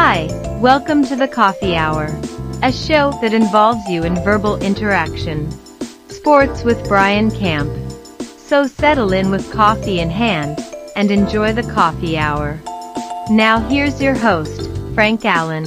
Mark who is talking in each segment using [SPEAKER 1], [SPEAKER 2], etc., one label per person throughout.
[SPEAKER 1] Hi, welcome to the Coffee Hour, a show that involves you in verbal interaction. Sports with Brian Camp. So settle in with coffee in hand and enjoy the Coffee Hour. Now here's your host, Frank Allan.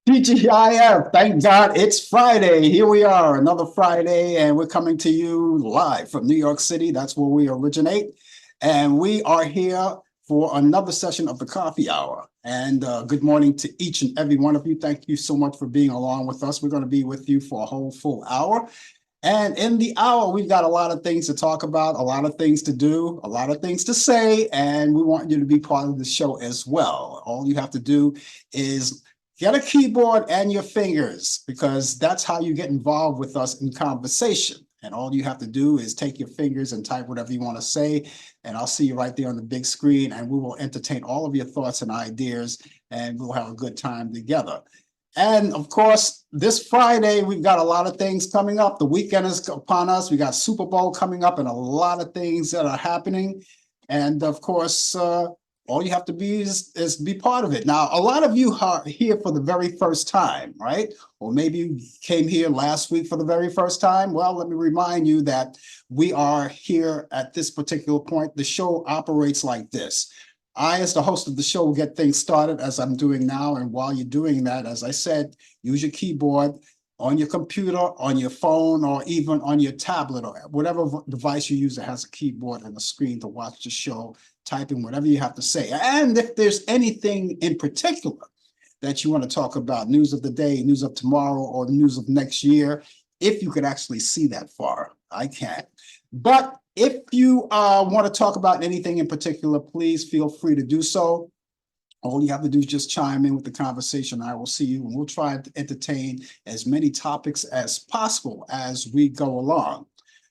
[SPEAKER 2] TGIF, thank God it's Friday. Here we are, another Friday, and we're coming to you live from New York City. That's where we originate. And we are here for another session of the Coffee Hour. And good morning to each and every one of you. Thank you so much for being along with us. We're going to be with you for a whole full hour. And in the hour, we've got a lot of things to talk about, a lot of things to do, a lot of things to say, and we want you to be part of the show as well. All you have to do is get a keyboard and your fingers, because that's how you get involved with us in conversation. And all you have to do is take your fingers and type whatever you want to say, and I'll see you right there on the big screen, and we will entertain all of your thoughts and ideas, and we'll have a good time together. And of course, this Friday, we've got a lot of things coming up. The weekend is upon us. We got Super Bowl coming up and a lot of things that are happening. And of course, all you have to be is be part of it. Now, a lot of you are here for the very first time, right? Or maybe you came here last week for the very first time. Well, let me remind you that we are here at this particular point. The show operates like this. I, as the host of the show, will get things started as I'm doing now. And while you're doing that, as I said, use your keyboard on your computer, on your phone, or even on your tablet, or whatever device you use that has a keyboard and a screen to watch the show, type in whatever you have to say. And if there's anything in particular that you want to talk about, news of the day, news of tomorrow, or the news of next year, if you could actually see that far, I can't. But if you want to talk about anything in particular, please feel free to do so. All you have to do is just chime in with the conversation. I will see you, and we'll try to entertain as many topics as possible as we go along.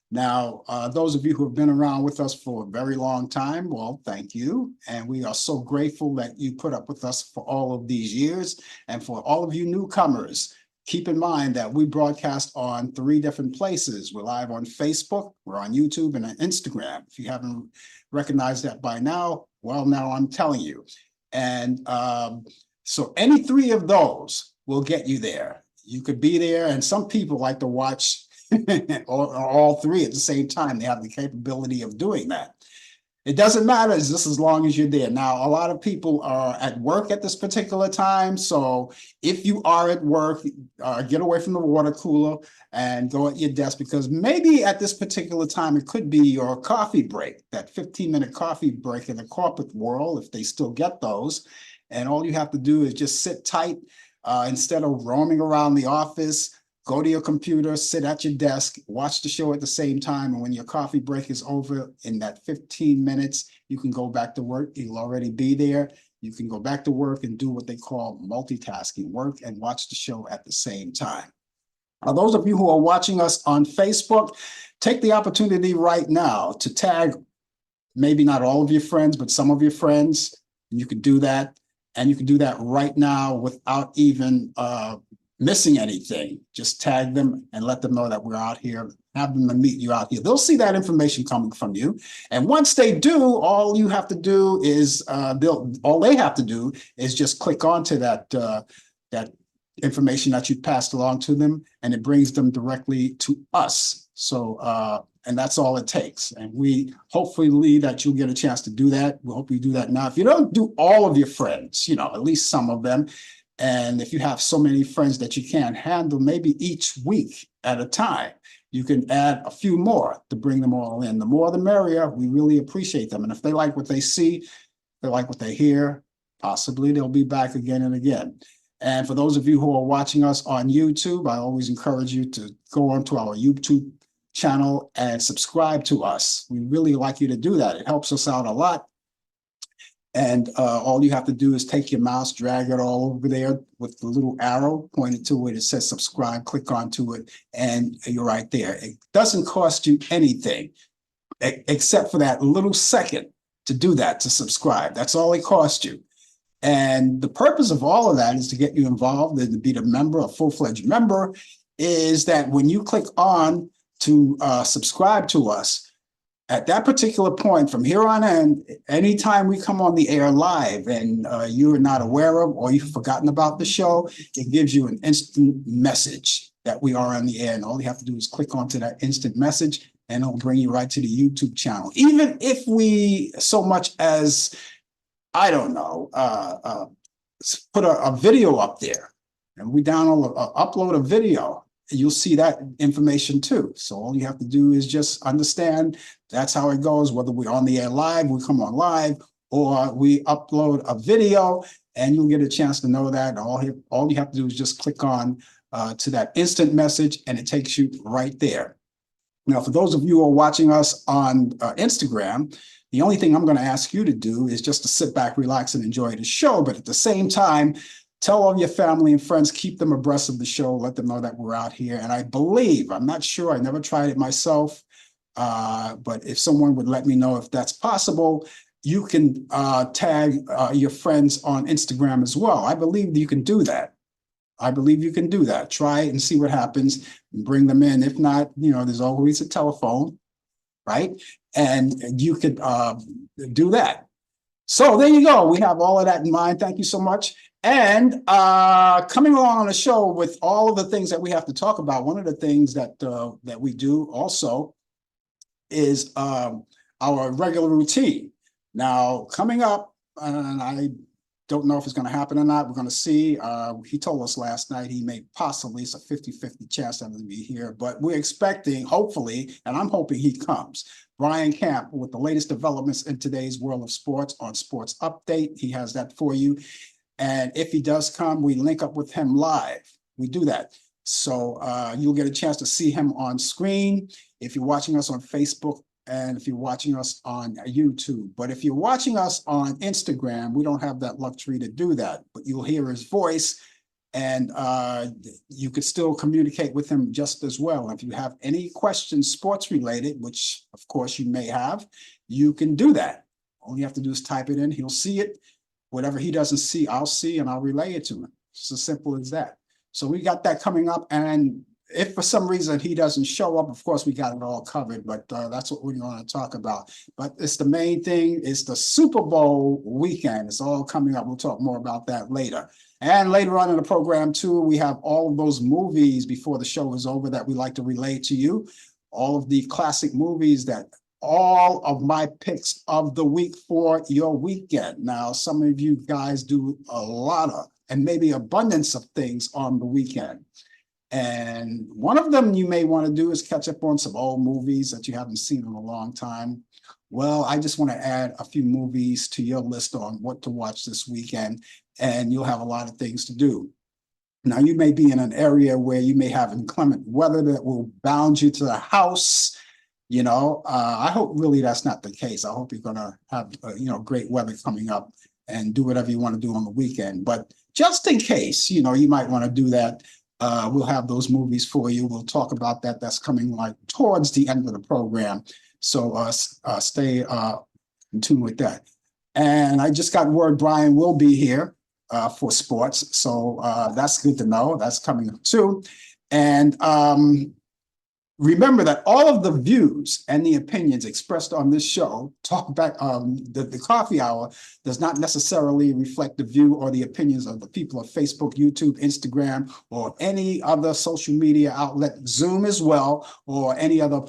[SPEAKER 2] Now, those of you who have been around with us for a very long time, well, thank you. And we are so grateful that you put up with us for all of these years. And for all of you newcomers, keep in mind that we broadcast on 3 different places. We're live on Facebook, we're on YouTube, and on Instagram. If you haven't recognized that by now, well, now I'm telling you. And so any 3 of those will get you there. You could be there, and some people like to watch all 3 at the same time. They have the capability of doing that. It doesn't matter just as long as you're there. Now, a lot of people are at work at this particular time. So if you are at work, get away from the water cooler and go at your desk, because maybe at this particular time, it could be your coffee break, that 15-minute coffee break in the corporate world, if they still get those. And all you have to do is just sit tight instead of roaming around the office. Go to your computer, sit at your desk, watch the show at the same time. And when your coffee break is over in that 15 minutes, you can go back to work. You'll already be there. You can go back to work and do what they call multitasking, work and watch the show at the same time. Now, those of you who are watching us on Facebook, take the opportunity right now to tag maybe not all of your friends, but some of your friends. You could do that. And you can do that right now without even missing anything. Just tag them and let them know that we're out here. Have them meet you out here. They'll see that information coming from you. And once they do, all you have to do is all they have to do is just click onto that that information that you passed along to them, and it brings them directly to us. So and that's all it takes. And we hopefully that you'll get a chance to do that. We hope you do that now. If you don't do all of your friends, at least some of them. And if you have so many friends that you can't handle, maybe each week at a time, you can add a few more to bring them all in. The more the merrier. We really appreciate them. And if they like what they see, they like what they hear, possibly they'll be back again and again. And for those of you who are watching us on YouTube, I always encourage you to go onto our YouTube channel and subscribe to us. We really like you to do that. It helps us out a lot. And all you have to do is take your mouse, drag it all over there with the little arrow pointed to it. It says subscribe, click onto it, and you're right there. It doesn't cost you anything except for that little second to do that, to subscribe. That's all it costs you. And the purpose of all of that is to get you involved and to be a member, a full-fledged member, is that when you click on to subscribe to us, At that particular point, from here on in, anytime we come on the air live and you're not aware of or you've forgotten about the show, it gives you an instant message that we are on the air. And all you have to do is click onto that instant message and it'll bring you right to the YouTube channel. Even if we so much as, I don't know, put a video up there and we upload a video, you'll see that information too. So all you have to do is just understand that's how it goes, whether we're on the air live, we come on live, or we upload a video, and you'll get a chance to know that. All you have to do is just click on to that instant message, and it takes you right there. Now, for those of you who are watching us on Instagram, the only thing I'm going to ask you to do is just to sit back, relax, and enjoy the show. But at the same time, tell all your family and friends, keep them abreast of the show, let them know that we're out here. And I believe, I'm not sure, I never tried it myself, but if someone would let me know if that's possible, you can tag your friends on Instagram as well. I believe you can do that. I believe you can do that. Try it and see what happens and bring them in. If not, there's always a telephone, right? And you could do that. So there you go. We have all of that in mind. Thank you so much. And coming along on the show with all of the things that we have to talk about, one of the things that that we do also is our regular routine. Now, coming up, and I don't know if it's going to happen or not. We're going to see. He told us last night he may possibly, it's a 50-50 chance that he'll be here, but we're expecting, hopefully, and I'm hoping he comes. Brian Camp with the latest developments in today's world of sports on Sports Update. He has that for you. And if he does come, we link up with him live. We do that. So you'll get a chance to see him on screen if you're watching us on Facebook and if you're watching us on YouTube. But if you're watching us on Instagram, we don't have that luxury to do that, but you'll hear his voice and you could still communicate with him just as well. If you have any questions sports related, which of course you may have, you can do that. All you have to do is type it in, he'll see it. Whatever he doesn't see, I'll see and I'll relay it to him. It's as simple as that. So we got that coming up, and if for some reason he doesn't show up, of course, we got it all covered, but that's what we're going to talk about. But it's the main thing is the Super Bowl weekend. It's all coming up. We'll talk more about that later. And later on in the program, too, we have all of those movies before the show is over that we like to relay to you. All of the classic movies that all of my picks of the week for your weekend. Now, some of you guys do a lot of, and maybe abundance of things on the weekend. And one of them you may want to do is catch up on some old movies that you haven't seen in a long time. Well, I just want to add a few movies to your list on what to watch this weekend, and you'll have a lot of things to do. Now, you may be in an area where you may have inclement weather that will bound you to the house. I hope really that's not the case. I hope you're going to have, great weather coming up and do whatever you want to do on the weekend. But just in case, you might want to do that. We'll have those movies for you. We'll talk about that. That's coming like towards the end of the program. So stay in tune with that. And I just got word Brian will be here for sports. So that's good to know. That's coming up too. And remember that all of the views and the opinions expressed on this show, the coffee hour, does not necessarily reflect the view or the opinions of the people of Facebook, YouTube, Instagram, or any other social media outlet, Zoom as well, or any other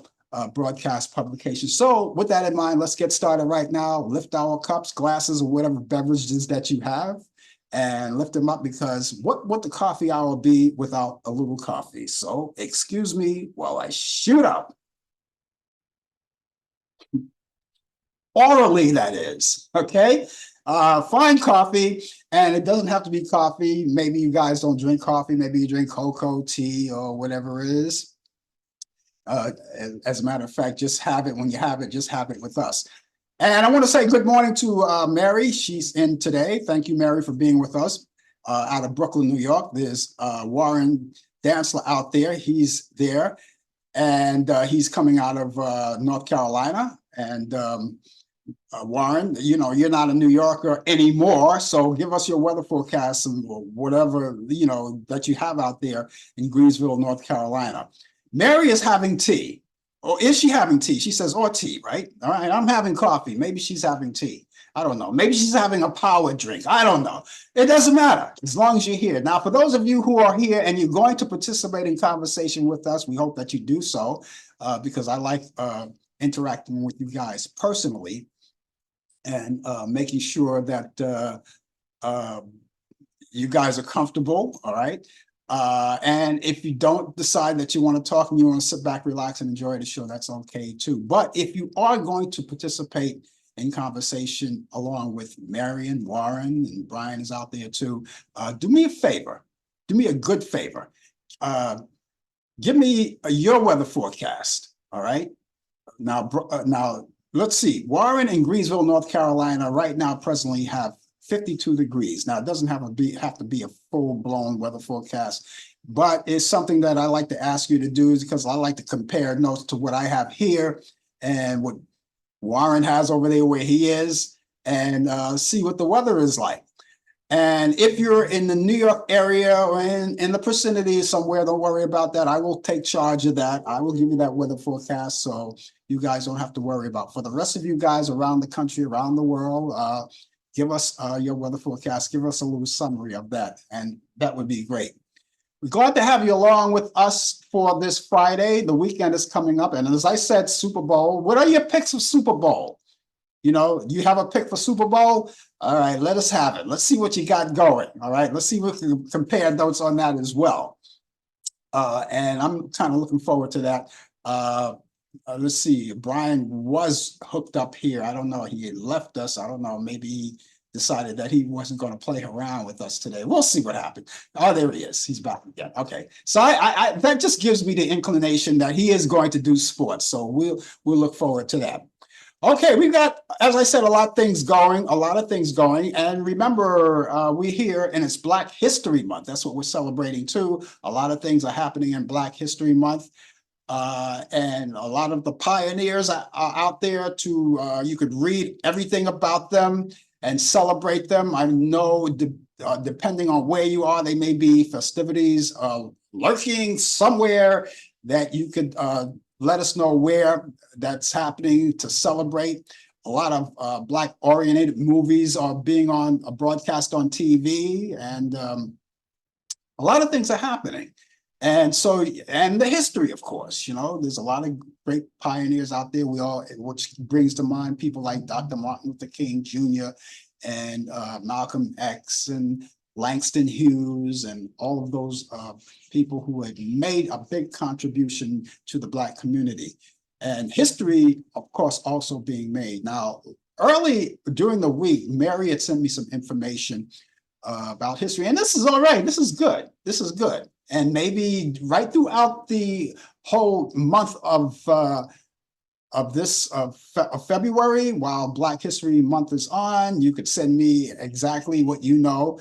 [SPEAKER 2] broadcast publication. So with that in mind, let's get started right now. Lift our cups, glasses, or whatever beverages that you have, and lift them up, because what would the coffee hour be without a little coffee? So excuse me while I shoot up. Orally, that is, okay? Fine coffee, and it doesn't have to be coffee. Maybe you guys don't drink coffee. Maybe you drink cocoa, tea, or whatever it is. As a matter of fact, just have it when you have it, just have it with us. And I want to say good morning to Mary. She's in today. Thank you, Mary, for being with us out of Brooklyn, New York. There's Warren Dantzler out there. He's there. And he's coming out of North Carolina. And Warren, you're not a New Yorker anymore. So give us your weather forecast and whatever, that you have out there in Greensville, North Carolina. Mary is having tea. Or is she having tea? She says, or tea, right? All right, I'm having coffee. Maybe she's having tea. I don't know. Maybe she's having a power drink. I don't know. It doesn't matter as long as you're here. Now, for those of you who are here and you're going to participate in conversation with us, we hope that you do so because I like interacting with you guys personally and making sure that you guys are comfortable, all right? And if you don't decide that you want to talk and you want to sit back, relax, and enjoy the show, that's okay too. But if you are going to participate in conversation along with Marion, Warren, and Brian is out there too, do me a favor. Do me a good favor. Give me your weather forecast, all right? Now, let's see. Warren and Greensville, North Carolina, right now presently have 52 degrees. Now, it doesn't have to be a full-blown weather forecast, but it's something that I like to ask you to do because I like to compare notes to what I have here and what Warren has over there where he is and see what the weather is like. And if you're in the New York area or in the vicinity somewhere, don't worry about that. I will take charge of that. I will give you that weather forecast so you guys don't have to worry about. For the rest of you guys around the country, around the world, give us your weather forecast. Give us a little summary of that, and that would be great. We're glad to have you along with us for this Friday. The weekend is coming up, and as I said, Super Bowl. What are your picks of Super Bowl? You know, you have a pick for Super Bowl? All right, let us have it. Let's see what you got going. All right, let's see if we can compare notes on that as well. And I'm kind of looking forward to that. Let's see. Brian was hooked up here. I don't know. He had left us. I don't know. Maybe he decided that he wasn't going to play around with us today. We'll see what happens. Oh, there he is. He's back again. Okay. So I that just gives me the inclination that he is going to do sports. So we'll look forward to that. Okay, we've got, as I said, a lot of things going. And remember, we're here and it's Black History Month. That's what we're celebrating too. A lot of things are happening in Black History Month. And a lot of the pioneers are out there to, you could read everything about them and celebrate them. I know depending on where you are, they may be festivities lurking somewhere that you could let us know where that's happening to celebrate. A lot of Black-oriented movies are being on broadcast on TV, and a lot of things are happening. And so, and the history, of course, you know, there's a lot of great pioneers out there. Which brings to mind people like Dr. Martin Luther King Jr. and Malcolm X and Langston Hughes and all of those people who had made a big contribution to the Black community. And history, of course, also being made. Now, early during the week, Mary had sent me some information about history, and this is all right. This is good. This is good. And maybe right throughout the whole month of February, while Black History Month is on, you could send me exactly what you know.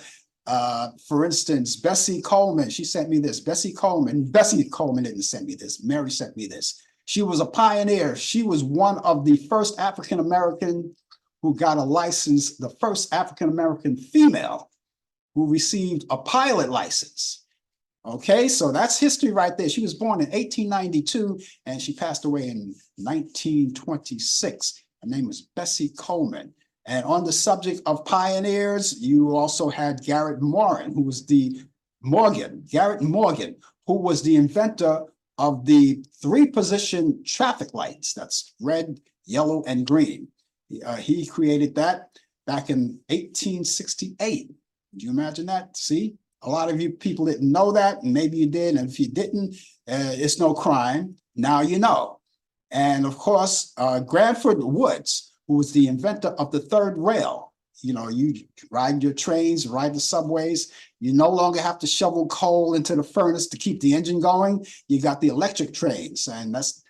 [SPEAKER 2] For instance, Bessie Coleman, she sent me this. Bessie Coleman didn't send me this. Mary sent me this. She was a pioneer. She was one of the first African-American who got a license, the first African-American female who received a pilot license. Okay, so that's history right there. She was born in 1892 and she passed away in 1926. Her name was Bessie Coleman. And on the subject of pioneers, you also had Garrett Morgan, who was the inventor of the three-position traffic lights. That's red, yellow, and green. He created that back in 1868. Do you imagine that? See? A lot of you people didn't know that, and maybe you did, and if you didn't, it's no crime. Now you know. And of course, Granford Woods, who was the inventor of the third rail. You know, you ride your trains, ride the subways. You no longer have to shovel coal into the furnace to keep the engine going. You got the electric trains, and that's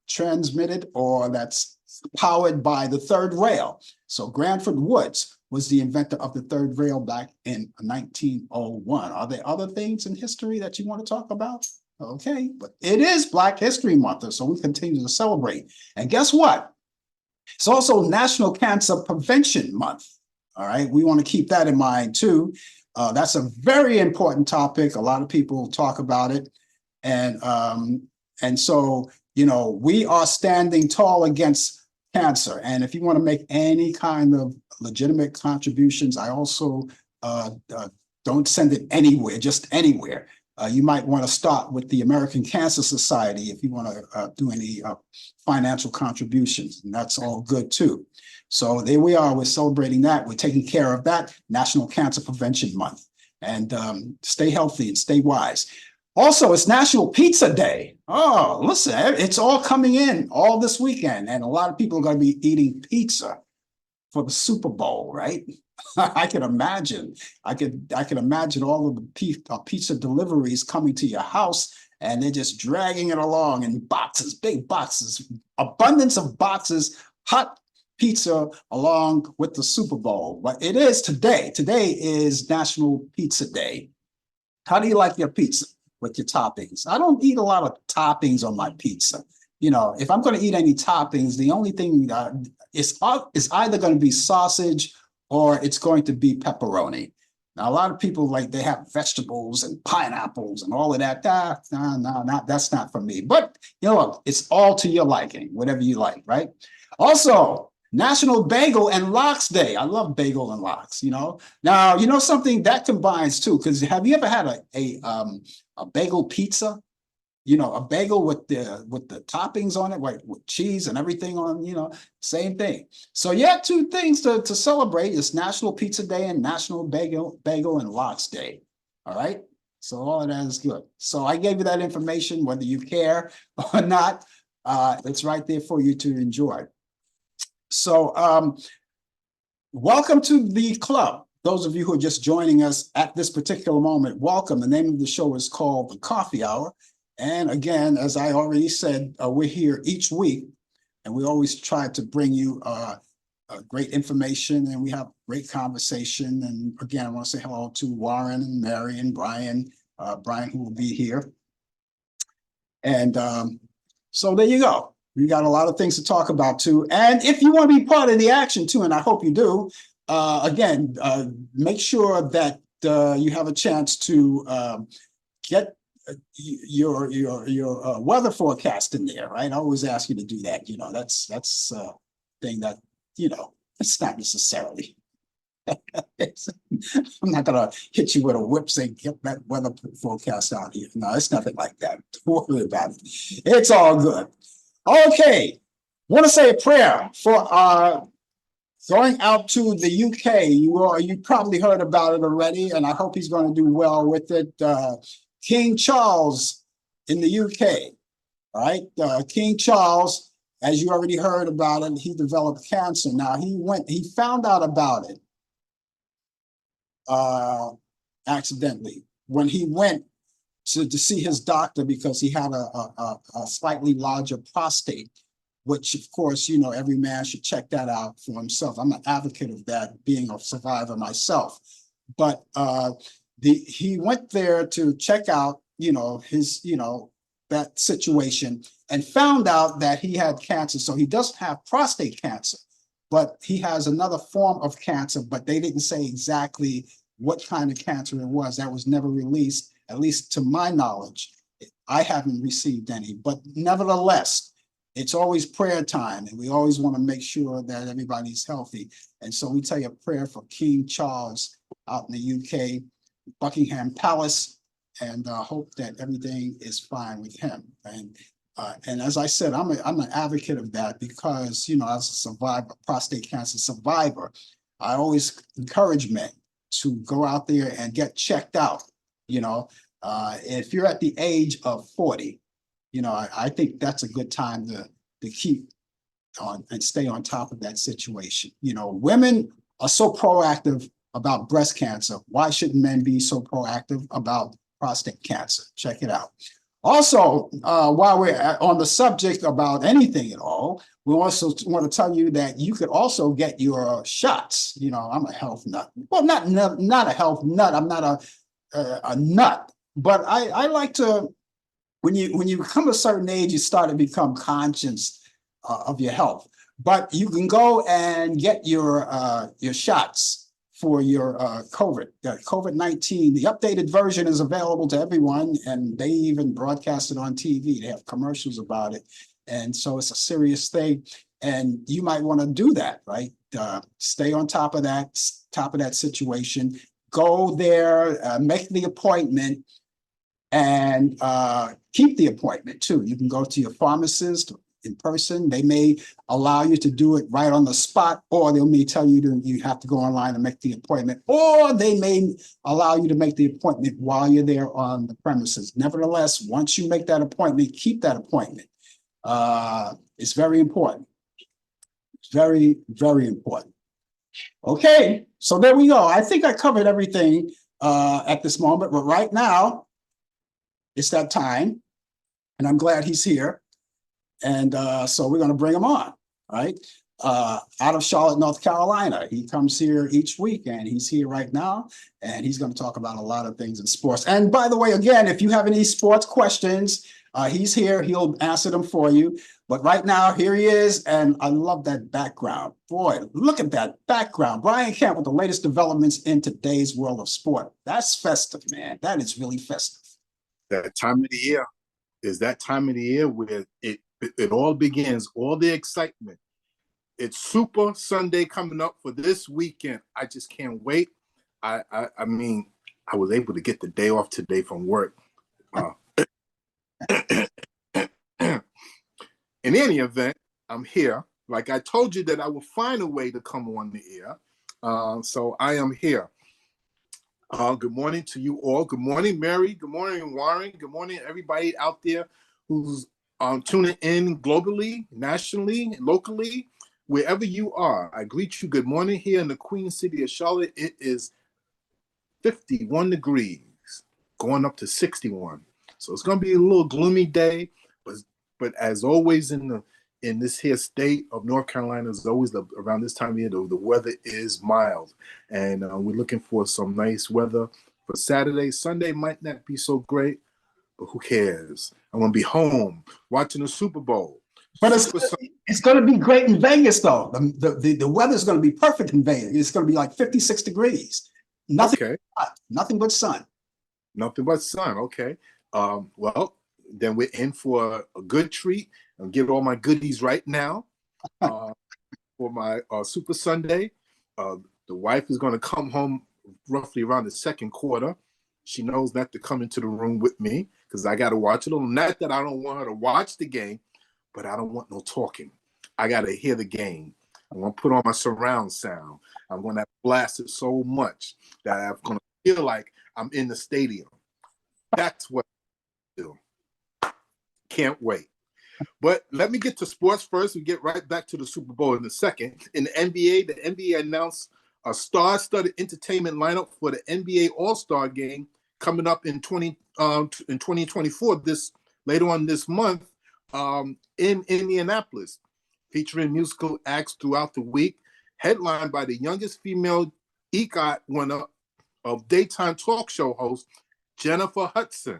[SPEAKER 2] transmitted or that's powered by the third rail. So Granford Woods was the inventor of the third rail back in 1901. Are there other things in history that you want to talk about? Okay, but it is Black History Month, so we continue to celebrate. And guess what? It's also National Cancer Prevention Month. All right, we want to keep that in mind too. That's a very important topic. A lot of people talk about it. And so we are standing tall against cancer. And if you want to make any kind of legitimate contributions, I also don't send it anywhere, just anywhere. You might want to start with the American Cancer Society if you want to do any financial contributions, and that's all good too. So there we are, we're celebrating that. We're taking care of that. National Cancer Prevention Month. And stay healthy and stay wise. Also, it's National Pizza Day. Oh, listen, it's all coming in all this weekend, and a lot of people are going to be eating pizza for the Super Bowl, right? I can imagine. I can imagine all of the pizza deliveries coming to your house, and they're just dragging it along in boxes, big boxes, abundance of boxes, hot pizza along with the Super Bowl. But it is today. Today is National Pizza Day. How do you like your pizza with your toppings? I don't eat a lot of toppings on my pizza. If I'm going to eat any toppings, the only thing is either going to be sausage or it's going to be pepperoni. Now, a lot of people they have vegetables and pineapples and all of that. No, that's not for me. But it's all to your liking, whatever you like, right? Also, National Bagel and Lox Day. I love bagel and lox. Now something that combines too. Because have you ever had a bagel pizza? A bagel with the toppings on it, with cheese and everything on. Same thing. So yeah, two things to celebrate is National Pizza Day and National Bagel and Lox Day. All right. So all of that is good. So I gave you that information, whether you care or not. It's right there for you to enjoy. So welcome to the club. Those of you who are just joining us at this particular moment, welcome. The name of the show is called The Coffee Hour. And again, as I already said, we're here each week, and we always try to bring you great information, and we have great conversation. And again, I want to say hello to Warren and Mary and Brian, who will be here. And so there you go. We got a lot of things to talk about too. And if you want to be part of the action too, and I hope you do, again, make sure that you have a chance to get your weather forecast in there, right? I always ask you to do that. That's a thing that, it's not necessarily. I'm not gonna hit you with a whip saying get that weather forecast out here. No, it's nothing like that. Don't worry about it. It's all good. Okay, want to say a prayer for going out to the UK. You probably heard about it already, and I hope he's going to do well with it. King Charles in the UK, all right? King Charles, as you already heard about it, he developed cancer. Now he found out about it accidentally when he went to see his doctor because he had a slightly larger prostate, which of course, every man should check that out for himself. I'm an advocate of that, being a survivor myself. But he went there to check out, his, that situation, and found out that he had cancer. So he doesn't have prostate cancer, but he has another form of cancer, but they didn't say exactly what kind of cancer it was. That was never released, at least to my knowledge. I haven't received any, but nevertheless, it's always prayer time, and we always want to make sure that everybody's healthy. And so we tell you a prayer for King Charles out in the UK, Buckingham Palace, and hope that everything is fine with him. And as I said, I'm an advocate of that because, as a survivor, prostate cancer survivor, I always encourage men to go out there and get checked out. If you're at the age of 40, I think that's a good time to keep on and stay on top of that situation. Women are so proactive about breast cancer. Why shouldn't men be so proactive about prostate cancer? Check it out. Also, while we're on the subject about anything at all, we also want to tell you that you could also get your shots. I'm a health nut. Well, not a health nut. I'm not a nut, but I like to. When you become a certain age, you start to become conscious of your health. But you can go and get your shots for your COVID. COVID-19, the updated version is available to everyone, and they even broadcast it on TV. They have commercials about it. And so it's a serious thing. And you might want to do that, right? Stay on top of that situation. Go there, make the appointment, and keep the appointment too. You can go to your pharmacist in person. They may allow you to do it right on the spot, or they may tell you you have to go online and make the appointment, or they may allow you to make the appointment while you're there on the premises. Nevertheless, once you make that appointment, keep that appointment. It's very important. It's very, very important. Okay, so there we go. I think I covered everything at this moment, but right now, it's that time, and I'm glad he's here. And so we're going to bring him on, right? Out of Charlotte, North Carolina. He comes here each week, and he's here right now, and he's going to talk about a lot of things in sports. And by the way, again, if you have any sports questions, he's here. He'll answer them for you. But right now, here he is, and I love that background. Boy, look at that background. Brian Camp with the latest developments in today's world of sport. That's festive, man. That is really festive.
[SPEAKER 3] That time of the year is that time of the year where it all begins, all the excitement. It's Super Sunday coming up for this weekend. I just can't wait. I mean, I was able to get the day off today from work. In any event, I'm here. Like I told you that I would find a way to come on the air. So I am here. Good morning to you all. Good morning, Mary. Good morning, Warren. Good morning, everybody out there who's tuning in globally, nationally, locally, wherever you are. I greet you. Good morning here in the Queen City of Charlotte. It is 51 degrees, going up to 61. So it's going to be a little gloomy day, but as always in this here state of North Carolina, is always around this time of year, the weather is mild. And we're looking for some nice weather for Saturday. Sunday might not be so great, but who cares? I'm going to be home watching the Super Bowl.
[SPEAKER 2] But it's going to be great in Vegas, though. The weather's going to be perfect in Vegas. It's going to be like 56 degrees. Nothing but sun.
[SPEAKER 3] Nothing but sun, okay. Well, then we're in for a good treat. I'll get all my goodies right now for my Super Sunday. The wife is going to come home roughly around the second quarter. She knows not to come into the room with me because I got to watch it. Not that I don't want her to watch the game, but I don't want no talking. I got to hear the game. I'm going to put on my surround sound. I'm going to blast it so much that I'm going to feel like I'm in the stadium. That's what I do. Can't wait. But let me get to sports first. We get right back to the Super Bowl in a second. In the NBA announced a star-studded entertainment lineup for the NBA All-Star Game coming up in 2024. Later on this month in Indianapolis, featuring musical acts throughout the week, headlined by the youngest female EGOT winner of daytime talk show host Jennifer Hudson.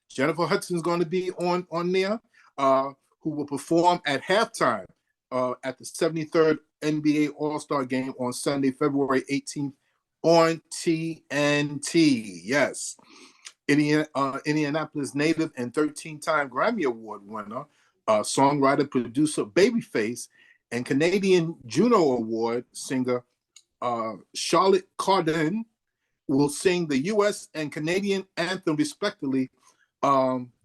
[SPEAKER 3] Jennifer Hudson is going to be on there, who will perform at halftime at the 73rd NBA All-Star Game on Sunday, February 18th on TNT. Yes. Indianapolis native and 13-time Grammy Award winner, songwriter, producer Babyface, and Canadian Juno Award singer Charlotte Cardin will sing the U.S. and Canadian anthem respectively.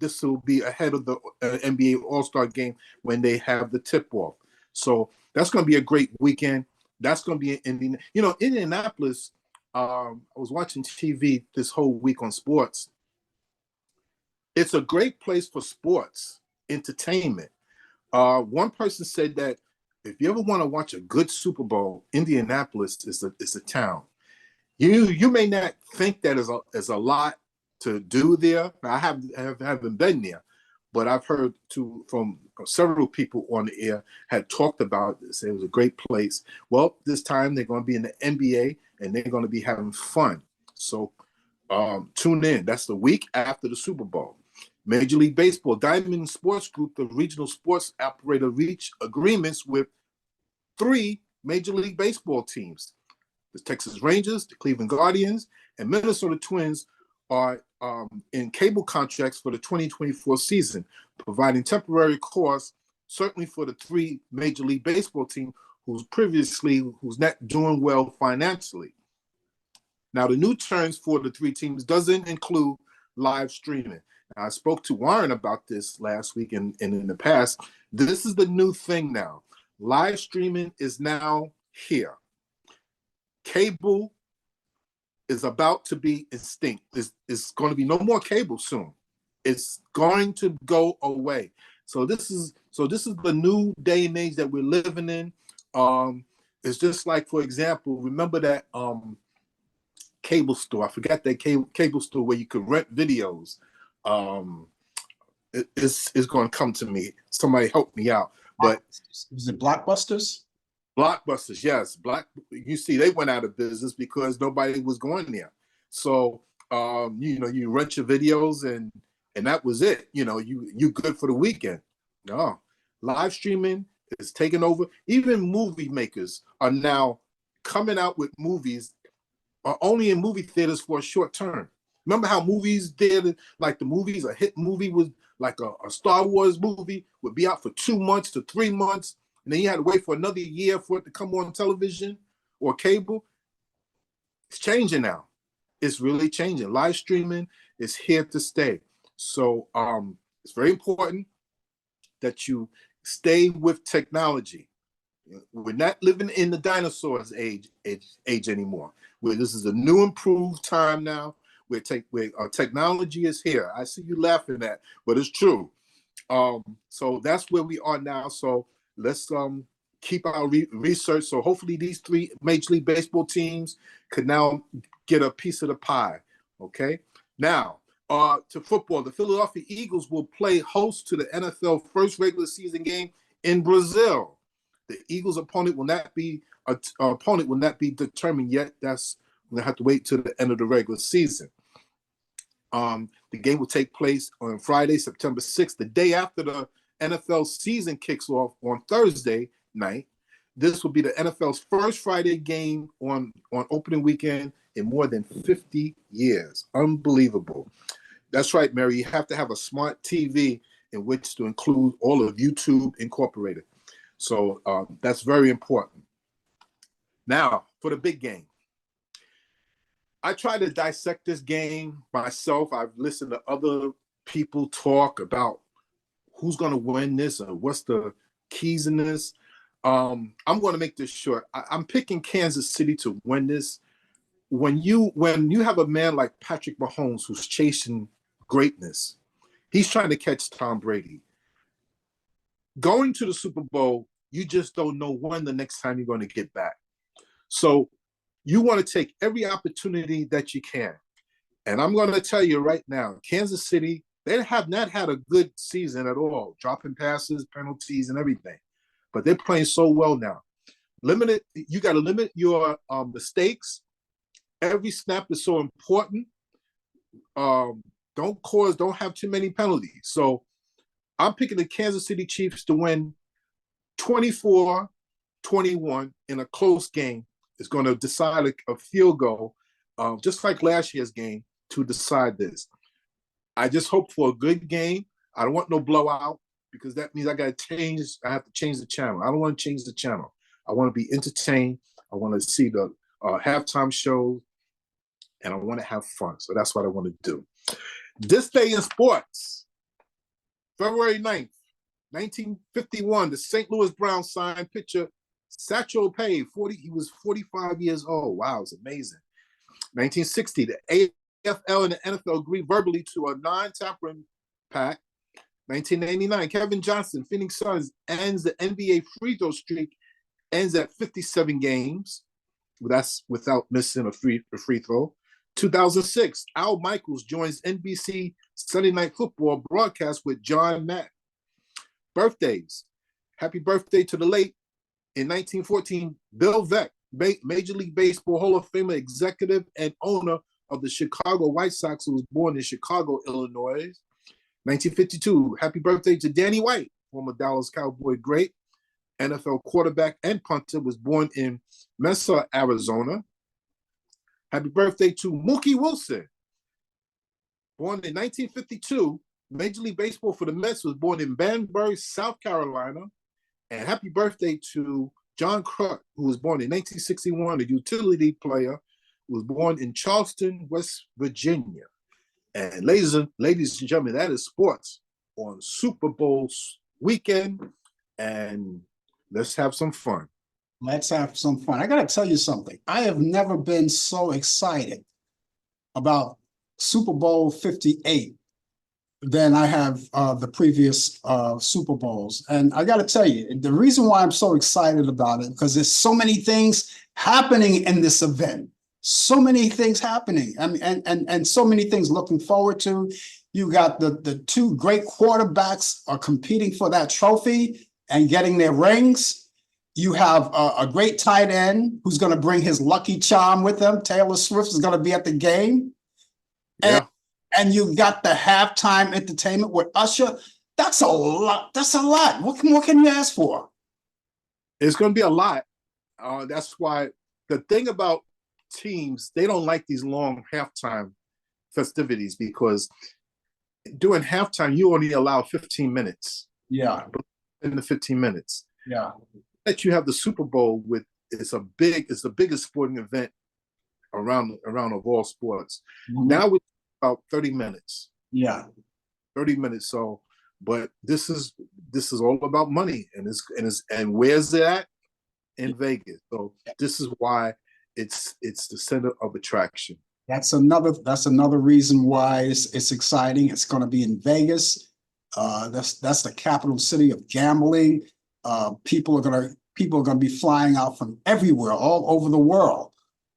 [SPEAKER 3] This will be ahead of the NBA All-Star Game when they have the tip-off. So that's going to be a great weekend. That's going to be in Indianapolis. I was watching TV this whole week on sports. It's a great place for sports entertainment. One person said that if you ever want to watch a good Super Bowl, Indianapolis is a town. You may not think that is a lot to do there. I haven't been there, but I've heard from several people on the air had talked about this. It was a great place. Well, this time they're going to be in the NBA and they're going to be having fun. So tune in. That's the week after the Super Bowl. Major League Baseball, Diamond Sports Group, the regional sports operator, reached agreements with 3 Major League Baseball teams. The Texas Rangers, the Cleveland Guardians, and Minnesota Twins are in cable contracts for the 2024 season, providing temporary costs, certainly for the three Major League Baseball teams who's not doing well financially. Now, the new terms for the three teams doesn't include live streaming. Now, I spoke to Warren about this last week and in the past. This is the new thing now. Live streaming is now here. Cable is about to be extinct. It's going to be no more cable soon. It's going to go away. So this is the new day and age that we're living in. It's just like, for example, remember that cable store. I forgot that cable store where you could rent videos. It's going to come to me. Somebody help me out. But
[SPEAKER 2] was it Blockbusters?
[SPEAKER 3] Blockbusters, yes. You see, they went out of business because nobody was going there. So you rent your videos and that was it. You good for the weekend. No, live streaming is taking over. Even movie makers are now coming out with movies are only in movie theaters for a short term. Remember how movies did, like a hit movie was like a Star Wars movie would be out for 2 months to 3 months, and then you had to wait for another year for it to come on television or cable. It's changing now. It's really changing. Live streaming is here to stay. So it's very important that you stay with technology. We're not living in the dinosaurs age anymore. Where this is a new, improved time now. Where technology is here. I see you laughing at, but it's true. So that's where we are now. So let's keep our research. So hopefully these three Major League Baseball teams could now get a piece of the pie. Okay. Now to football, the Philadelphia Eagles will play host to the NFL first regular season game in Brazil. The Eagles' opponent will not be determined yet. We're gonna have to wait till the end of the regular season. The game will take place on Friday, September 6th, the day after the NFL season kicks off on Thursday night. This will be the NFL's first Friday game on opening weekend in more than 50 years. Unbelievable. That's right, Mary. You have to have a smart TV in which to include all of YouTube incorporated. So that's very important. Now, for the big game. I try to dissect this game myself. I've listened to other people talk about who's going to win this or what's the keys in this. I'm going to make this short. I'm picking Kansas City to win this. When you have a man like Patrick Mahomes who's chasing greatness, he's trying to catch Tom Brady. Going to the Super Bowl, you just don't know when the next time you're going to get back. So you want to take every opportunity that you can. And I'm going to tell you right now, Kansas City, they have not had a good season at all, dropping passes, penalties, and everything. But they're playing so well now. You got to limit your mistakes. Every snap is so important. Don't have too many penalties. So I'm picking the Kansas City Chiefs to win 24-21 in a close game. Is going to decide a field goal, just like last year's game, to decide this. I just hope for a good game. I don't want no blowout because that means I have to change the channel. I don't want to change the channel. I want to be entertained. I want to see the halftime shows, and I want to have fun. So that's what I want to do. This day in sports, February 9th, 1951, the St. Louis Browns signed pitcher Satchel Paige, he was 45 years old. Wow, it's amazing. 1960, the AFL and the NFL agreed verbally to a non-tampering pact. 1989, Kevin Johnson, Phoenix Suns, ends the NBA free throw streak, ends at 57 games. That's without missing a free throw. 2006, Al Michaels joins NBC Sunday Night Football broadcast with John Mack. Birthdays. Happy birthday to the late, in 1914, Bill Veeck, Major League Baseball Hall of Famer, executive and owner of the Chicago White Sox, who was born in Chicago, Illinois. 1952, happy birthday to Danny White, former Dallas Cowboy great, NFL quarterback and punter, was born in Mesa, Arizona. Happy birthday to Mookie Wilson, born in 1952. Major League Baseball for the Mets, was born in Banbury, South Carolina. And happy birthday to John Kruk, who was born in 1961, a utility player, who was born in Charleston, West Virginia. And ladies and gentlemen, that is sports on Super Bowl weekend. And let's have some fun.
[SPEAKER 2] Let's have some fun. I got to tell you something. I have never been so excited about Super Bowl 58 than I have the previous Super Bowls. And I got to tell you, the reason why I'm so excited about it, because there's so many things happening in this event. So many things happening. I mean, and so many things looking forward to. You got the two great quarterbacks are competing for that trophy and getting their rings. You have a great tight end who's going to bring his lucky charm with him. Taylor Swift is going to be at the game.
[SPEAKER 3] Yeah.
[SPEAKER 2] And you got the halftime entertainment with Usher. That's a lot. That's a lot. What can you ask for?
[SPEAKER 3] It's going to be a lot. That's why the thing about teams, they don't like these long halftime festivities, because during halftime, you only allow 15 minutes.
[SPEAKER 2] Yeah.
[SPEAKER 3] In the 15 minutes.
[SPEAKER 2] Yeah.
[SPEAKER 3] That you have the Super Bowl with, it's the biggest sporting event around of all sports.
[SPEAKER 2] Mm-hmm.
[SPEAKER 3] Now we're about 30 minutes.
[SPEAKER 2] Yeah.
[SPEAKER 3] 30 minutes. So, but this is all about money, and where's it at? In Vegas. So this is why it's the center of attraction. That's
[SPEAKER 2] another reason why it's exciting. It's going to be in Vegas. That's the capital city of gambling. People are going to be flying out from everywhere, all over the world,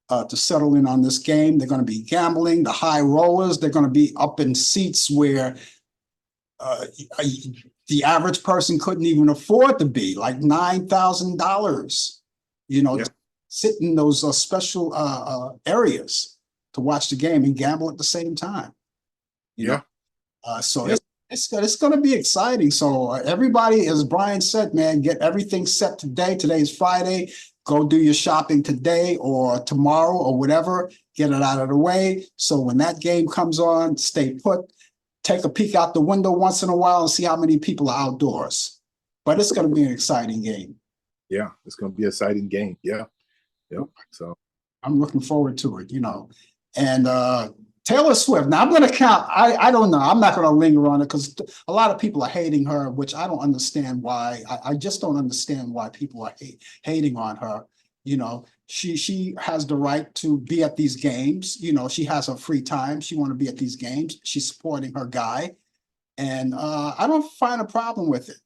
[SPEAKER 2] to settle in on this game. They're going to be gambling. The high rollers, they're going to be up in seats where the average person couldn't even afford to be, like $9,000.
[SPEAKER 3] Yeah.
[SPEAKER 2] Sit in those special areas to watch the game and gamble at the same time. So it's going to be exciting. So everybody, as Brian said, man, get everything set today. Today's Friday. Go do your shopping today or tomorrow or whatever. Get it out of the way. So when that game comes on, stay put. Take a peek out the window once in a while and see how many people are outdoors. But it's going to be an exciting game.
[SPEAKER 3] Yeah, it's going to be an exciting game. Yeah. Yep. So
[SPEAKER 2] I'm looking forward to it, And Taylor Swift. Now I'm going to count. I don't know. I'm not going to linger on it because a lot of people are hating her, which I don't understand why. I just don't understand why people are hating on her. She has the right to be at these games. She has her free time. She want to be at these games. She's supporting her guy. And I don't find a problem with it.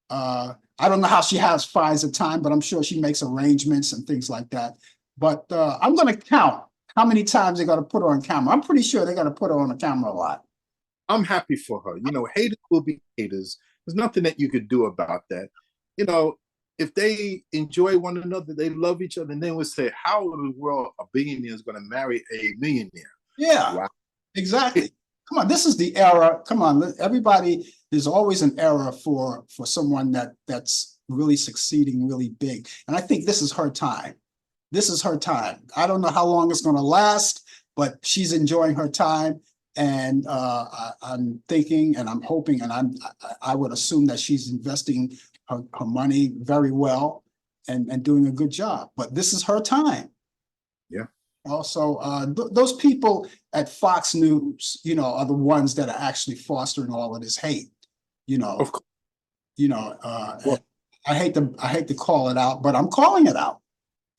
[SPEAKER 2] I don't know how she finds the time, but I'm sure she makes arrangements and things like that. But I'm going to count how many times they're going to put her on camera. I'm pretty sure they're going to put her on the camera a lot.
[SPEAKER 3] I'm happy for her. Haters will be haters. There's nothing that you could do about that. If they enjoy one another, they love each other, and then would say, how in the world a billionaire is going to marry a millionaire?
[SPEAKER 2] Yeah, wow. Exactly. Come on, this is the era. Come on, everybody, there's always an era for someone that's really succeeding really big. And I think this is her time. This is her time. I don't know how long it's going to last, but she's enjoying her time. And I'm thinking and I'm hoping and I would assume that she's investing her money very well and doing a good job. But this is her time.
[SPEAKER 3] Yeah.
[SPEAKER 2] Also, those people at Fox News, are the ones that are actually fostering all of this hate.
[SPEAKER 3] Of course.
[SPEAKER 2] Well, I hate to call it out, but I'm calling it out.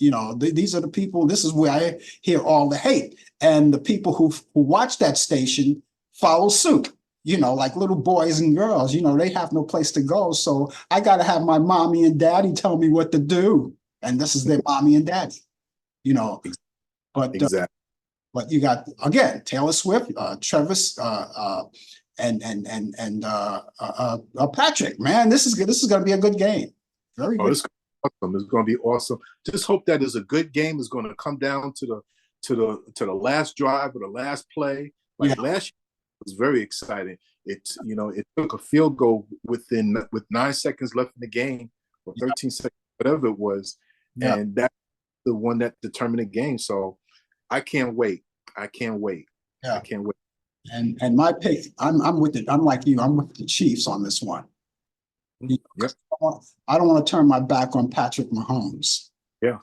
[SPEAKER 2] These are the people. This is where I hear all the hate, and the people who watch that station follow suit. Like little boys and girls. They have no place to go, so I got to have my mommy and daddy tell me what to do, and this is their mommy and daddy. But
[SPEAKER 3] exactly.
[SPEAKER 2] But you got again Taylor Swift, Travis, and Patrick. Man, this is good. This is going to be a good game. Very good.
[SPEAKER 3] Awesome. It's going to be awesome. Just hope that is a good game. It's going to come down to the last drive or the last play. Last year it was very exciting. It took a field goal with 9 seconds left in the game or 13 seconds, whatever it was, and that's the one that determined the game. So I can't wait. I can't wait.
[SPEAKER 2] Yeah.
[SPEAKER 3] I can't wait.
[SPEAKER 2] And my pick, I'm with it. I'm like you. I'm with the Chiefs on this one.
[SPEAKER 3] Yep.
[SPEAKER 2] I don't want to turn my back on Patrick Mahomes.
[SPEAKER 3] Yeah.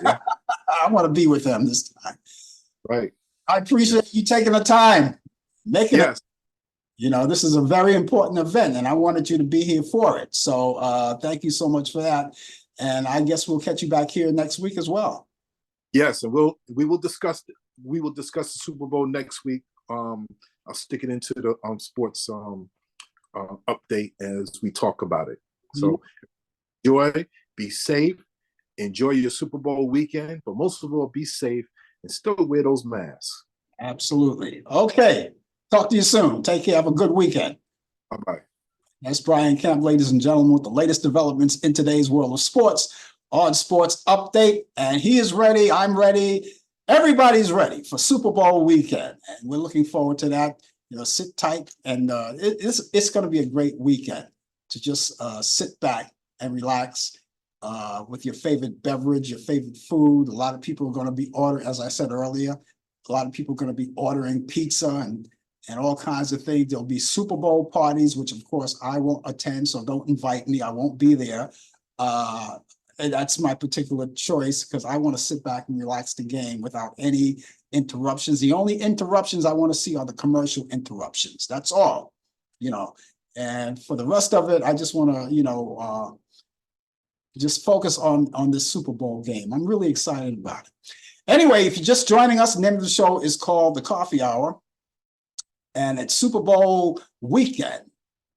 [SPEAKER 3] Yeah.
[SPEAKER 2] I want to be with him this time.
[SPEAKER 3] Right.
[SPEAKER 2] I appreciate you taking the time, making it.
[SPEAKER 3] Yes.
[SPEAKER 2] You know, this is a very important event, and I wanted you to be here for it. So thank you so much for that. And I guess we'll catch you back here next week as well.
[SPEAKER 3] Yes, and we will discuss the Super Bowl next week. I'll stick it into the sports update as we talk about it. So enjoy, be safe, enjoy your Super Bowl weekend, but most of all, be safe and still wear those masks.
[SPEAKER 2] Absolutely. Okay. Talk to you soon. Take care. Have a good weekend.
[SPEAKER 3] Bye-bye.
[SPEAKER 2] That's Brian Kemp, ladies and gentlemen, with the latest developments in today's world of sports on Sports Update. And he is ready. I'm ready. Everybody's ready for Super Bowl weekend. And we're looking forward to that. You know, sit tight. And it's going to be a great weekend to just sit back and relax with your favorite beverage, your favorite food. A lot of people are going to be ordering, as I said earlier, a lot of people are going to be ordering pizza and all kinds of things. There'll be Super Bowl parties, which of course I won't attend, so don't invite me. I won't be there. And that's my particular choice because I want to sit back and relax the game without any interruptions. The only interruptions I want to see are the commercial interruptions. That's all, you know. And for the rest of it, I just want to, you know, just focus on this Super Bowl game. I'm really excited about it. Anyway, if you're just joining us, the name of the show is called The Coffee Hour, and it's Super Bowl weekend,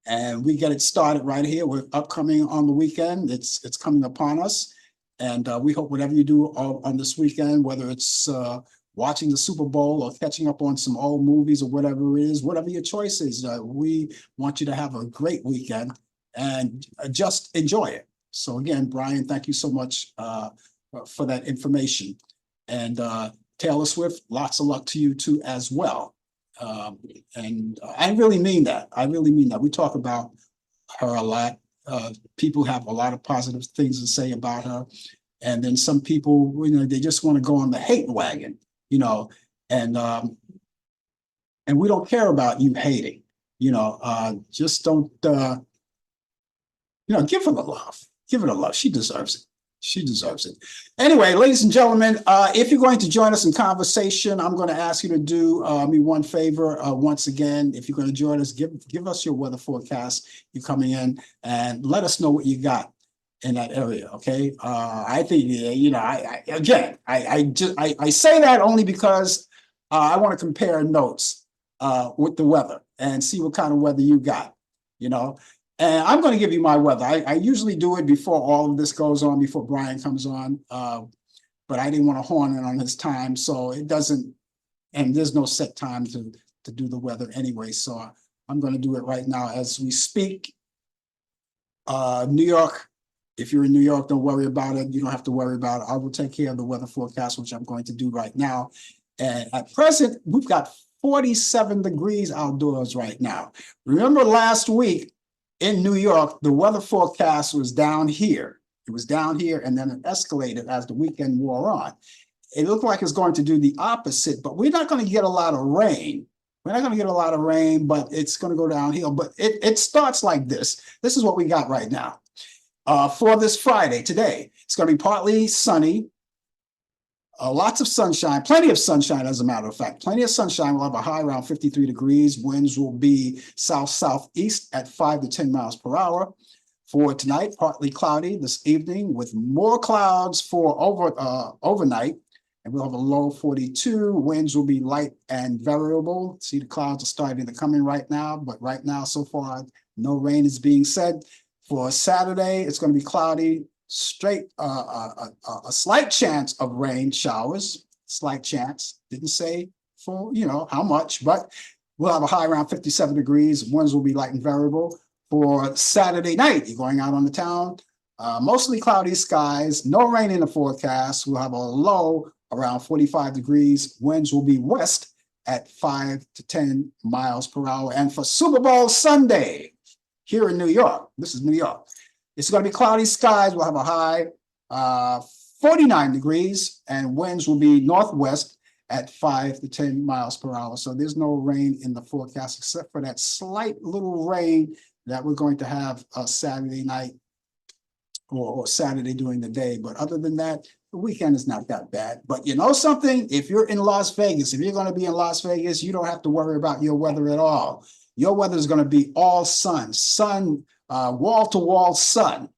[SPEAKER 2] and we get it started right here. We're upcoming on the weekend. It's coming upon us, and we hope whatever you do on this weekend, whether it's watching the Super Bowl or catching up on some old movies or whatever it is, whatever your choice is, we want you to have a great weekend and just enjoy it. So again, Brian, thank you so much for that information. And Taylor Swift, lots of luck to you too as well. And I really mean that. I really mean that. We talk about her a lot. People have a lot of positive things to say about her. And then some people, you know, they just want to go on the hate wagon, you know, and we don't care about you hating, you know, just don't, you know, give her the love. Give her the love. She deserves it. She deserves it. Anyway, ladies and gentlemen, if you're going to join us in conversation, I'm going to ask you to do me one favor. Once again, if you're going to join us, give us your weather forecast. You're coming in and let us know what you got in that area. Okay. I think, you know, I say that only because I want to compare notes with the weather and see what kind of weather you got, you know. And I'm going to give you my weather. I usually do it before all of this goes on, before Brian comes on. But I didn't want to horn in on his time. So it doesn't, and there's no set time to do the weather anyway. So I'm going to do it right now as we speak. New York, if you're in New York, don't worry about it. You don't have to worry about it. I will take care of the weather forecast, which I'm going to do right now. And at present, we've got 47 degrees outdoors right now. Remember last week, in New York, the weather forecast was down here. It was down here and then it escalated as the weekend wore on. It looked like it's going to do the opposite, but we're not going to get a lot of rain. We're not going to get a lot of rain, but it's going to go downhill. But it starts like this. This is what we got right now. For this Friday, today, it's going to be partly sunny. Lots of sunshine, plenty of sunshine, as a matter of fact. Plenty of sunshine. We'll have a high around 53 degrees. Winds will be south-southeast at 5 to 10 miles per hour. For tonight, partly cloudy this evening with more clouds for overnight. And we'll have a low 42. Winds will be light and variable. See, the clouds are starting to come in right now, but right now, so far, no rain is being said. For Saturday, it's going to be cloudy. Straight a slight chance of rain showers, slight chance. Didn't say for, you know, how much, but we'll have a high around 57 degrees. Winds will be light and variable. For Saturday night, you're going out on the town, mostly cloudy skies, no rain in the forecast. We'll have a low around 45 degrees. Winds will be west at 5 to 10 miles per hour. And for Super Bowl Sunday here in New York, this is New York. It's going to be cloudy skies. We'll have a high 49 degrees and winds will be northwest at 5 to 10 miles per hour. So there's no rain in the forecast except for that slight little rain that we're going to have Saturday night or Saturday during the day. But other than that, the weekend is not that bad. But you know something? If you're in Las Vegas, if you're going to be in Las Vegas, you don't have to worry about your weather at all. Your weather is going to be all sun, wall-to-wall sun.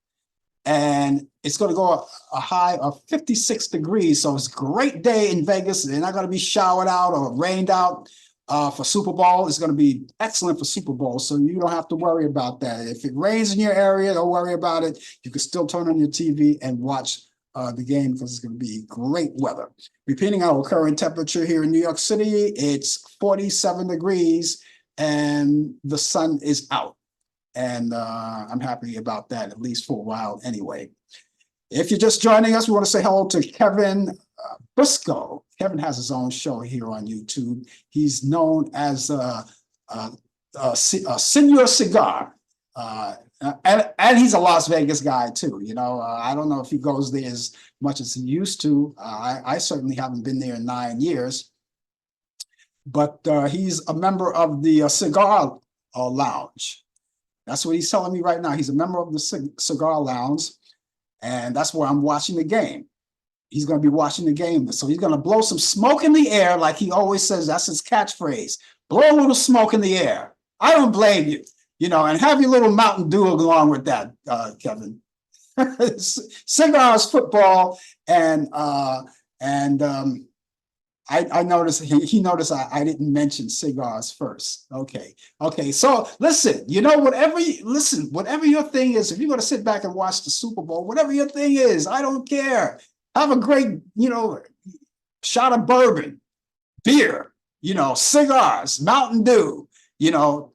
[SPEAKER 2] And it's going to go a high of 56 degrees. So it's a great day in Vegas. They're not going to be showered out or rained out for Super Bowl. It's going to be excellent for Super Bowl. So you don't have to worry about that. If it rains in your area, don't worry about it. You can still turn on your TV and watch the game because it's going to be great weather. Repeating our current temperature here in New York City, it's 47 degrees and the sun is out. And I'm happy about that, at least for a while anyway. If you're just joining us, we want to say hello to Kevin Briscoe. Kevin has his own show here on YouTube. He's known as Senor Cigar. And he's a Las Vegas guy too. You know, I don't know if he goes there as much as he used to. I certainly haven't been there in 9 years. But he's a member of the Cigar Lounge. That's what he's telling me right now. He's a member of the Cigar Lounge, and that's where I'm watching the game. He's going to be watching the game. So he's going to blow some smoke in the air like he always says. That's his catchphrase. Blow a little smoke in the air. I don't blame you, you know, and have your little Mountain Dew along with that, Kevin. Cigars, football, and I noticed he noticed I didn't mention cigars first. Okay. So listen, you know, whatever your thing is, if you're going to sit back and watch the Super Bowl, whatever your thing is, I don't care. Have a great, you know, shot of bourbon, beer, you know, cigars, Mountain Dew, you know,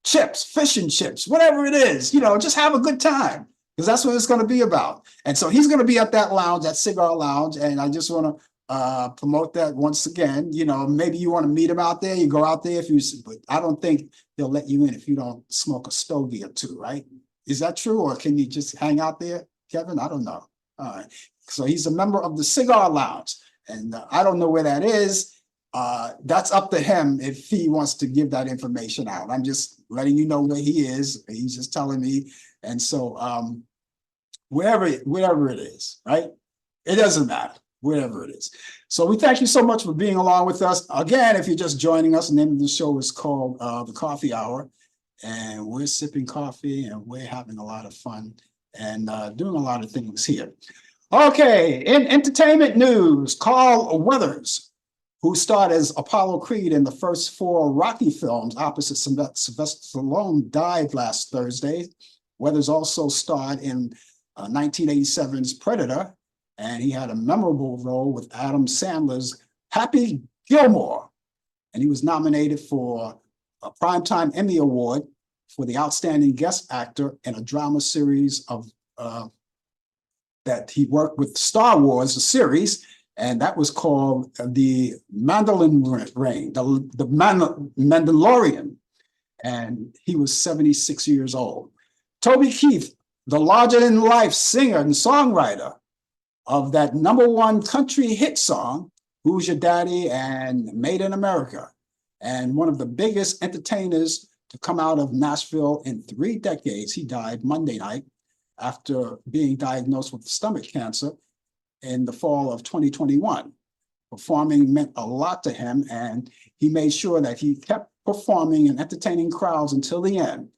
[SPEAKER 2] chips, fish and chips, whatever it is, you know, just have a good time because that's what it's going to be about. And so he's going to be at that lounge, that Cigar Lounge, and I just want to promote that once again. You know, maybe you want to meet him out there, you go out there but I don't think they'll let you in if you don't smoke a stogie or two, right? Is that true? Or can you just hang out there, Kevin? I don't know. All right. So he's a member of the Cigar Lounge, and I don't know where that is. That's up to him if he wants to give that information out. I'm just letting you know where he is. He's just telling me. And so wherever it is, right? It doesn't matter. Wherever it is. So we thank you so much for being along with us. Again, if you're just joining us, the name of the show is called The Coffee Hour. And we're sipping coffee and we're having a lot of fun and doing a lot of things here. Okay, in entertainment news, Carl Weathers, who starred as Apollo Creed in the first 4 Rocky films opposite Sylvester Stallone, died last Thursday. Weathers also starred in 1987's Predator, and he had a memorable role with Adam Sandler's Happy Gilmore. And he was nominated for a Primetime Emmy Award for the Outstanding Guest Actor in a drama series of that he worked with Star Wars, a series, and that was called The Mandalorian, the Mandalorian. And he was 76 years old. Toby Keith, the larger-than-life singer and songwriter of that #1 country hit song, Who's Your Daddy and Made in America, and one of the biggest entertainers to come out of Nashville in 3 decades. He died Monday night after being diagnosed with stomach cancer in the fall of 2021. Performing meant a lot to him, and he made sure that he kept performing and entertaining crowds until the end.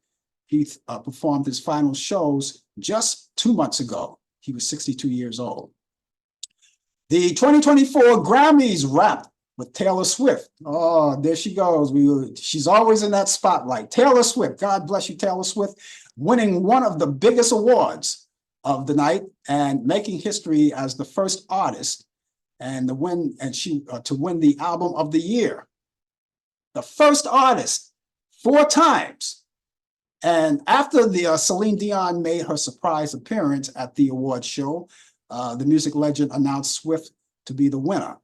[SPEAKER 2] He performed his final shows just 2 months ago. He was 62 years old. The 2024 Grammys wrapped with Taylor Swift. Oh, there she goes. She's always in that spotlight. Taylor Swift, God bless you, Taylor Swift, winning one of the biggest awards of the night and making history as the first artist to win the Album of the Year. The first artist 4 times. And after the Celine Dion made her surprise appearance at the award show, the music legend announced Swift to be the winner.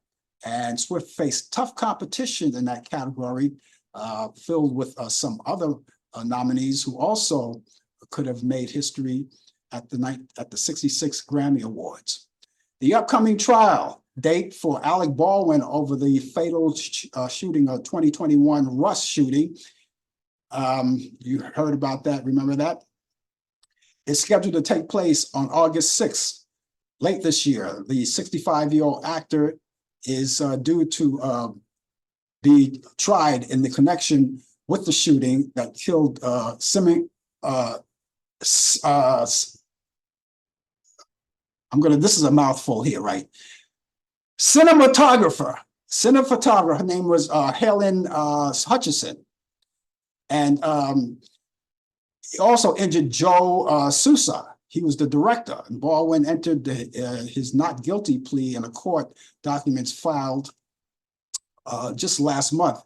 [SPEAKER 2] And Swift faced tough competition in that category, filled with some other nominees who also could have made history at the 66 Grammy Awards. The upcoming trial date for Alec Baldwin over the fatal shooting of 2021 Rush shooting. You heard about that, remember that? It's scheduled to take place on August 6th, late this year. The 65-year-old actor is due to be tried in the connection with the shooting that killed this is a mouthful here, right? Cinematographer, her name was Helen Hutchison. And he also injured Joe Sousa. He was the director. And Baldwin entered his not guilty plea in a court documents filed just last month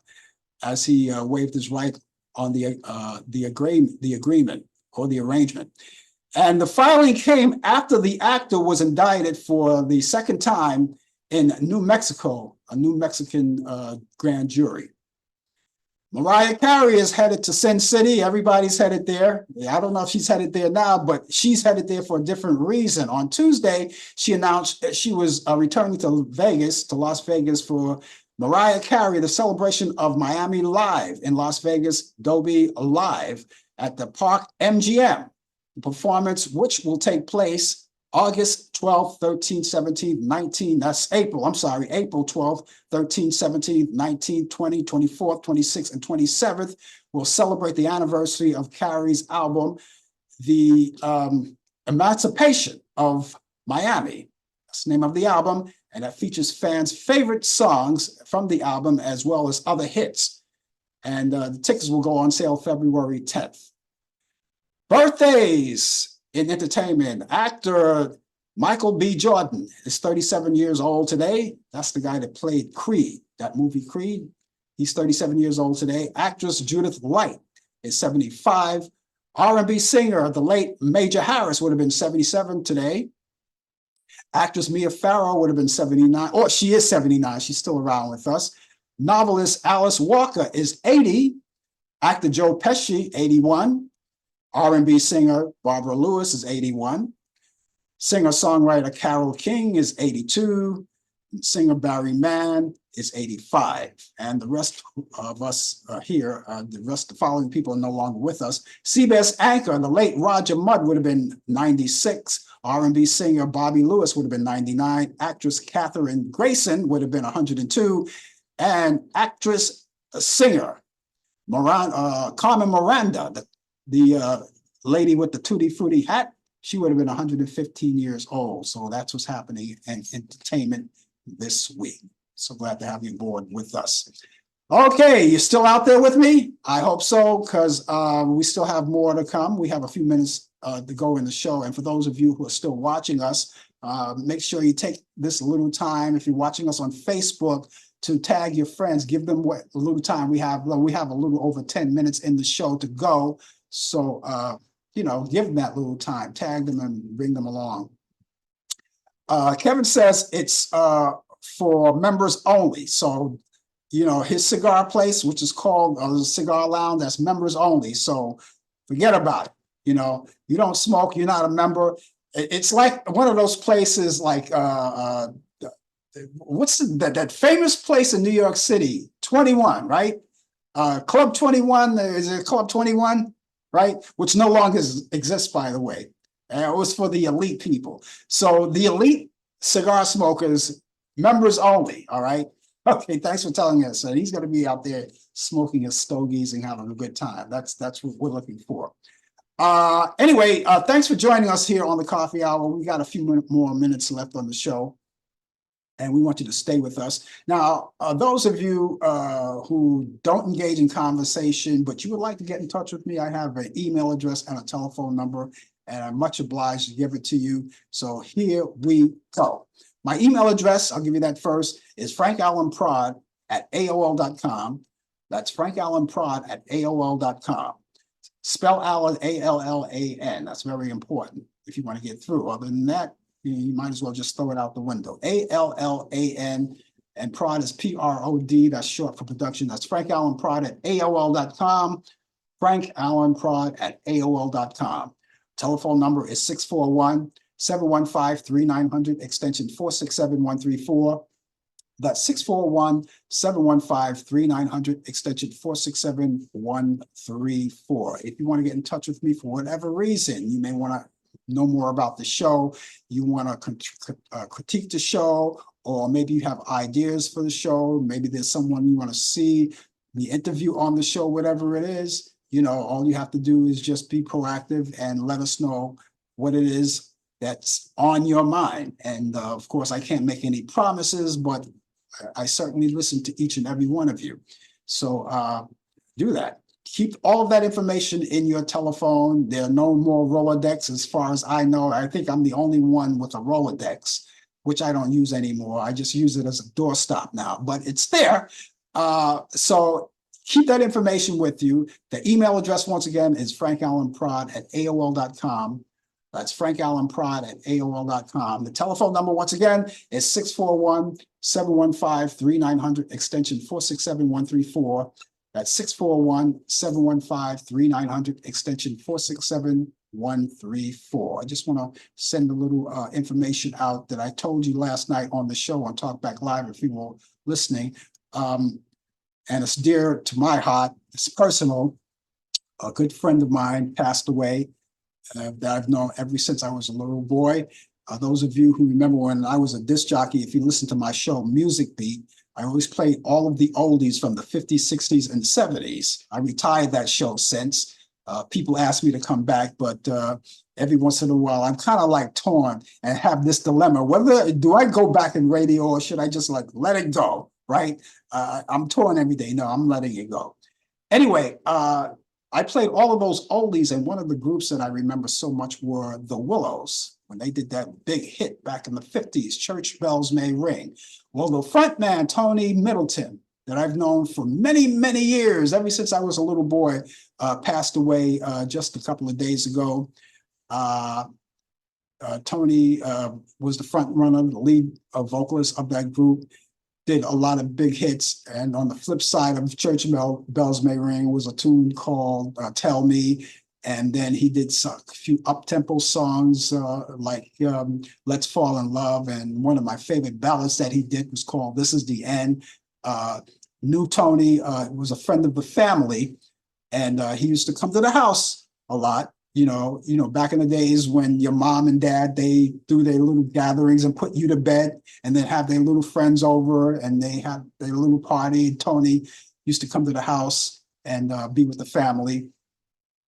[SPEAKER 2] as he waived his right on the agreement or the arrangement. And the filing came after the actor was indicted for the second time in New Mexico, a New Mexican grand jury. Mariah Carey is headed to Sin City. Everybody's headed there. I don't know if she's headed there now, but she's headed there for a different reason. On Tuesday, she announced that she was returning to Las Vegas for Mariah Carey, the celebration of Miami Live in Las Vegas, Dolby Live at the Park MGM. The performance, which will take place August 12th, 13th, 17th, 19th, that's April 12th, 13th, 17th, 19th, 20th, 24th, 26th, and 27th, will celebrate the anniversary of Carey's album, The Emancipation of Miami. That's the name of the album, and that features fans' favorite songs from the album as well as other hits. And the tickets will go on sale February 10th. Birthdays in entertainment. Actor Michael B. Jordan is 37 years old today. That's the guy that played Creed, that movie Creed. He's 37 years old today. Actress Judith Light is 75. R&B singer, the late Major Harris, would have been 77 today. Actress Mia Farrow would have been 79, or she is 79. She's still around with us. Novelist Alice Walker is 80. Actor Joe Pesci, 81. R&B singer Barbara Lewis is 81. Singer-songwriter Carole King is 82. Singer Barry Mann is 85. And the rest of us here, the following people are no longer with us. CBS anchor, the late Roger Mudd, would have been 96. R&B singer Bobby Lewis would have been 99. Actress Katherine Grayson would have been 102. And actress, singer Carmen Miranda, the lady with the Tutti Frutti hat, she would have been 115 years old. So that's what's happening in entertainment this week. So glad to have you aboard with us. Okay, you're still out there with me? I hope so, because we still have more to come. We have a few minutes to go in the show. And for those of you who are still watching us, make sure you take this little time, if you're watching us on Facebook, to tag your friends, give them what little time we have. We have a little over 10 minutes in the show to go. So, give them that little time, tag them and bring them along. Kevin says it's for members only. So, his cigar place, which is called the Cigar Lounge, that's members only. So forget about it. You don't smoke, you're not a member. It's like one of those places like, what's that famous place in New York City, 21, right? Club 21, is it Club 21? Right? Which no longer exists, by the way. It was for the elite people. So the elite cigar smokers, members only, all right? Okay, thanks for telling us. He's going to be out there smoking his stogies and having a good time. That's what we're looking for. Anyway, thanks for joining us here on the Coffee Hour. We got a few more minutes left on the show, and we want you to stay with us. Now, those of you who don't engage in conversation, but you would like to get in touch with me, I have an email address and a telephone number, and I'm much obliged to give it to you. So here we go. My email address, I'll give you that first, is frankallenprod@aol.com. That's frankallenprod@aol.com. Spell Allan, A-L-L-A-N. That's very important if you want to get through. Other than that, you might as well just throw it out the window. A-L-L-A-N, and prod is P-R-O-D. That's short for production. That's frankallenprod@aol.com. frankallenprod@aol.com. Telephone number is 641-715-3900, extension 467-134. That's 641-715-3900, extension 467-134. If you want to get in touch with me for whatever reason, you may want to know more about the show, you want to critique the show, or maybe you have ideas for the show, maybe there's someone you want to see the interview on the show, whatever it is, all you have to do is just be proactive and let us know what it is that's on your mind. And of course, I can't make any promises, but I certainly listen to each and every one of you. So do that. Keep all of that information in your telephone. There are no more Rolodex as far as I know. I think I'm the only one with a Rolodex, which I don't use anymore. I just use it as a doorstop now, but it's there. So keep that information with you. The email address, once again, is frankallenprod@aol.com. That's frankallenprod@aol.com. The telephone number, once again, is 641-715-3900, extension 467-134. That's 641-715-3900, extension 467-134. I just want to send a little information out that I told you last night on the show on Talkback Live, if you were listening. And it's dear to my heart. It's personal. A good friend of mine passed away that I've known ever since I was a little boy. Those of you who remember when I was a disc jockey, if you listen to my show, Music Beat, I always played all of the oldies from the 50s, 60s, and 70s. I retired that show since. People ask me to come back, but every once in a while, I'm kind of like torn and have this dilemma. Whether do I go back in radio or should I just like let it go, right? I'm torn every day. No, I'm letting it go. Anyway, I played all of those oldies, and one of the groups that I remember so much were the Willows, when they did that big hit back in the 50s, Church Bells May Ring. Well, the front man, Tony Middleton, that I've known for many, many years, ever since I was a little boy, passed away just a couple of days ago. Tony was the front runner, the lead vocalist of that group, did a lot of big hits. And on the flip side of Church Bells May Ring was a tune called Tell Me. And then he did a few up-tempo songs like Let's Fall in Love. And one of my favorite ballads that he did was called This Is the End. Knew Tony, was a friend of the family. And he used to come to the house a lot. Back in the days when your mom and dad, they do their little gatherings and put you to bed and then have their little friends over and they have their little party. Tony used to come to the house and be with the family.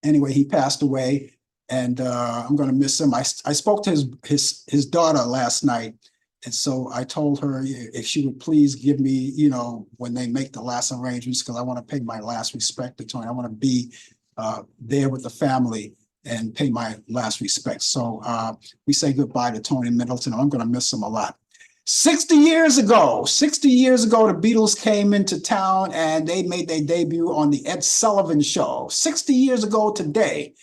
[SPEAKER 2] Anyway, he passed away and I'm going to miss him. I spoke to his daughter last night. And so I told her if she would please give me, when they make the last arrangements, because I want to pay my last respect to Tony. I want to be there with the family and pay my last respects. So we say goodbye to Tony Middleton. I'm going to miss him a lot. 60 years ago, the Beatles came into town and they made their debut on the Ed Sullivan Show. 60 years ago today.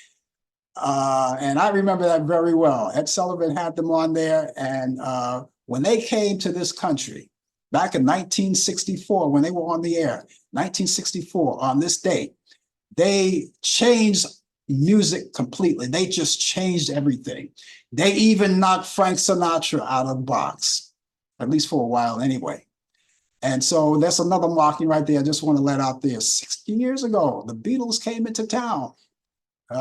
[SPEAKER 2] And I remember that very well. Ed Sullivan had them on there. And when they came to this country back in 1964, when they were on the air, 1964, on this date, they changed music completely. They just changed everything. They even knocked Frank Sinatra out of the box, at least for a while anyway. And so that's another marking right there. I just want to let out there. 60 years ago, the Beatles came into town.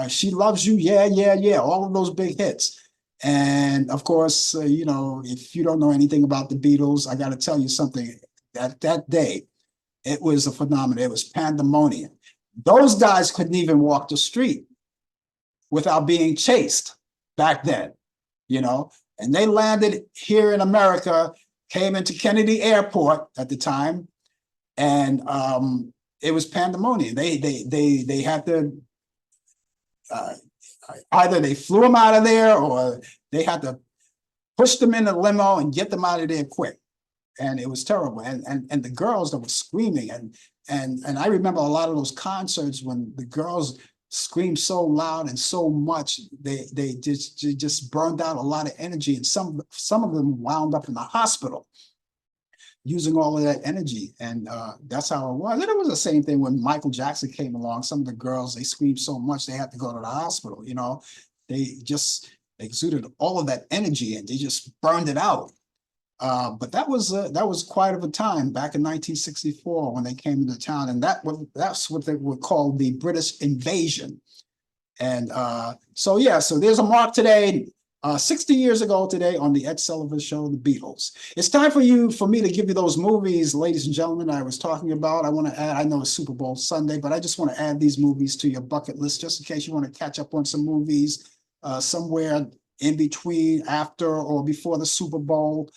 [SPEAKER 2] She Loves You, yeah, yeah, yeah, all of those big hits. And of course, if you don't know anything about the Beatles, I got to tell you something. That day, it was a phenomenon. It was pandemonium. Those guys couldn't even walk the street without being chased back then, and they landed here in America, came into Kennedy Airport at the time, and it was pandemonium. They had to either they flew them out of there or they had to push them in a limo and get them out of there quick. And it was terrible. And the girls that were screaming and I remember a lot of those concerts when the girls screamed so loud and so much, they just burned out a lot of energy. And some of them wound up in the hospital using all of that energy. And that's how it was. And it was the same thing when Michael Jackson came along. Some of the girls, they screamed so much they had to go to the hospital. They just exuded all of that energy and they just burned it out. But that was quite of a time back in 1964 when they came into town, and that's what they would call the British invasion. And so yeah, so there's a mark today, 60 years ago today on the Ed Sullivan Show, The Beatles. It's time for me to give you those movies, ladies and gentlemen, I was talking about. I want to add, I know it's Super Bowl Sunday, but I just want to add these movies to your bucket list just in case you want to catch up on some movies somewhere in between, after or before the Super Bowl.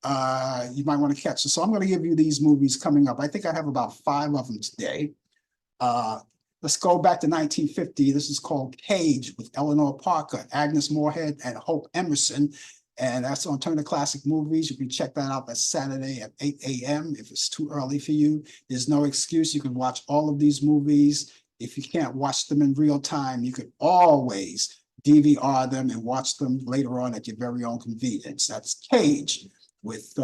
[SPEAKER 2] You might want to catch it. So I'm going to give you these movies coming up. I think I have about 5 of them today. Let's go back to 1950. This is called Cage with Eleanor Parker, Agnes Moorehead, and Hope Emerson. And that's on Turner Classic Movies. You can check that out. That's Saturday at 8 a.m. If it's too early for you, there's no excuse. You can watch all of these movies. If you can't watch them in real time, you can always DVR them and watch them later on at your very own convenience. That's Cage with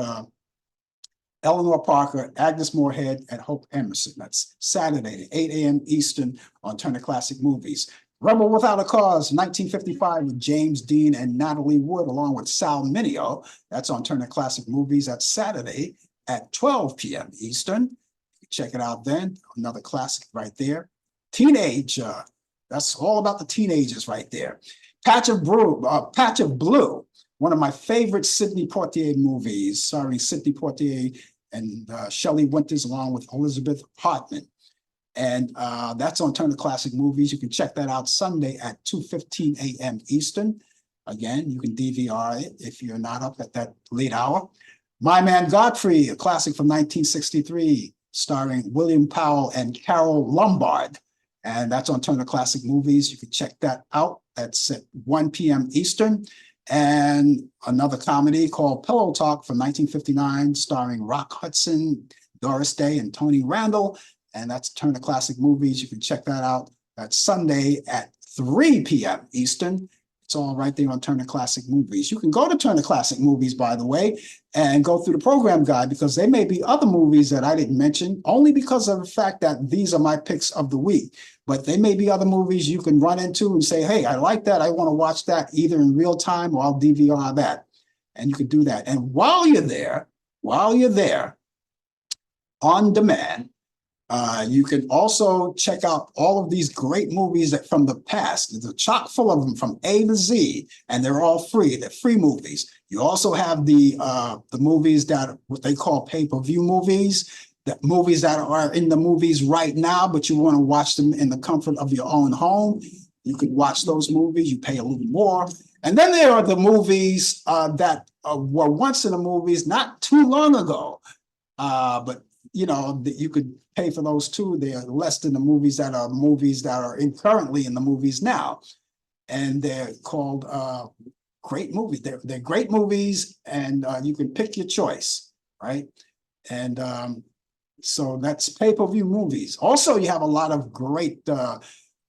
[SPEAKER 2] Eleanor Parker, Agnes Moorehead, and Hope Emerson. That's Saturday at 8 a.m. Eastern on Turner Classic Movies. Rebel Without a Cause, 1955 with James Dean and Natalie Wood, along with Sal Mineo. That's on Turner Classic Movies. That's Saturday at 12 p.m. Eastern. Check it out then. Another classic right there. Teenage, that's all about the teenagers right there. Patch of Blue, one of my favorite Sidney Poitier movies, starring Sidney Poitier and Shelley Winters, along with Elizabeth Hartman. And that's on Turner Classic Movies. You can check that out Sunday at 2:15 a.m. Eastern. Again, you can DVR it if you're not up at that late hour. My Man Godfrey, a classic from 1963, starring William Powell and Carol Lombard. And that's on Turner Classic Movies. You can check that out. That's at 1 p.m. Eastern. And another comedy called Pillow Talk from 1959, starring Rock Hudson, Doris Day, and Tony Randall. And that's Turner Classic Movies. You can check that out. That's Sunday at 3 p.m. Eastern. It's all right there on Turner Classic Movies. You can go to Turner Classic Movies, by the way, and go through the program guide, because there may be other movies that I didn't mention, only because of the fact that these are my picks of the week. But there may be other movies you can run into and say, hey, I like that. I want to watch that either in real time or I'll DVR that. And you can do that. And while you're there, on demand, you can also check out all of these great movies that from the past. There's a chock full of them from A to Z, and they're all free. They're free movies. You also have the movies that are what they call pay-per-view movies, the movies that are in the movies right now, but you want to watch them in the comfort of your own home. You can watch those movies. You pay a little more. And then there are the movies that were once in the movies not too long ago, but you know, you could pay for those too. They're less than the movies that are currently in the movies now. And they're called great movies. They're great movies, and you can pick your choice, right? And so that's pay-per-view movies. Also, you have a lot of great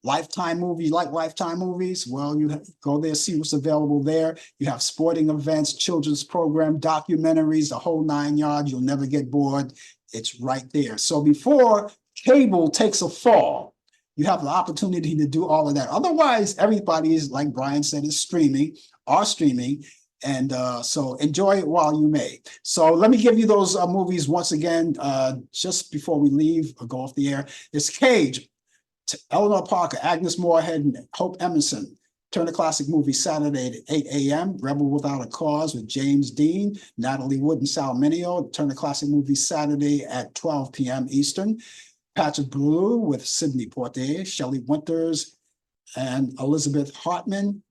[SPEAKER 2] Lifetime movies, like Lifetime movies. Well, you go there, see what's available there. You have sporting events, children's program, documentaries, the whole 9 yards. You'll never get bored. It's right there. So before cable takes a fall, you have the opportunity to do all of that. Otherwise, everybody is, like Brian said, is streaming. And so enjoy it while you may. So let me give you those movies once again, just before we leave or go off the air. It's Cage, Eleanor Parker, Agnes Moorehead, and Hope Emerson. Turner Classic Movies Saturday at 8 a.m. Rebel Without a Cause with James Dean, Natalie Wood, and Sal Mineo. Turner Classic Movies Saturday at 12 p.m. Eastern. Patch of Blue with Sidney Poitier, Shelley Winters, and Elizabeth Hartman.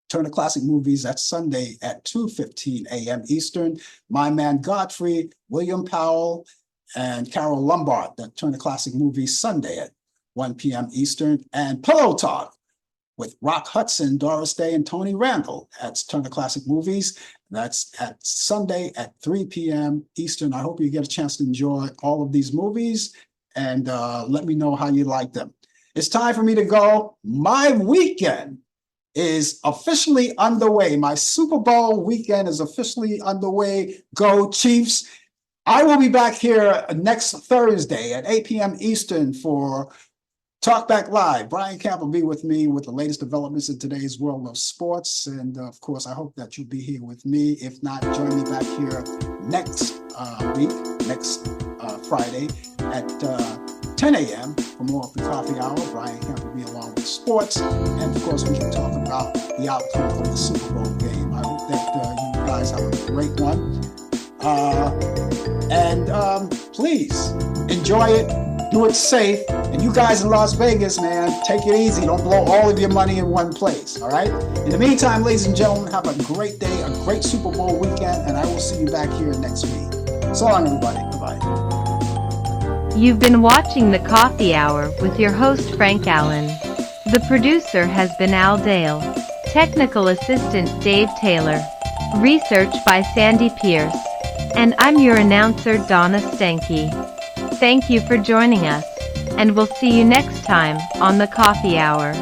[SPEAKER 2] Turner Classic Movies, that's Sunday at 2:15 a.m. Eastern. My Man Godfrey, William Powell, and Carol Lombard. That Turner Classic Movies Sunday at 1 p.m. Eastern. And Pillow Talk with Rock Hudson, Doris Day, and Tony Randall. That's Turner Classic Movies. That's at Sunday at 3 p.m. Eastern. I hope you get a chance to enjoy all of these movies, and let me know how you like them. It's time for me to go. My weekend is officially underway. My Super Bowl weekend is officially underway. Go Chiefs. I will be back here next Thursday at 8 p.m. Eastern Talk Back Live. Brian Camp will be with me with the latest developments in today's world of sports. And of course, I hope that you'll be here with me. If not, join me back here next week, next Friday at 10 a.m. for more of the coffee hour. Brian Camp will be along with sports. And of course, we can talk about the outcome of the Super Bowl game. I hope that you guys have a great one. Please enjoy it, do it safe. And you guys in Las Vegas, man, take it easy. Don't blow all of your money in one place, all right? In the meantime, ladies and gentlemen, have a great day, a great Super Bowl weekend, and I will see you back here next week. So long, everybody. Bye-bye.
[SPEAKER 1] You've been watching The Coffee Hour with your host, Frank Allan. The producer has been Al Dale. Technical assistant, Dave Taylor. Research by Sandy Pierce. And I'm your announcer, Donna Stenke. Thank you for joining us, and we'll see you next time on The Coffee Hour.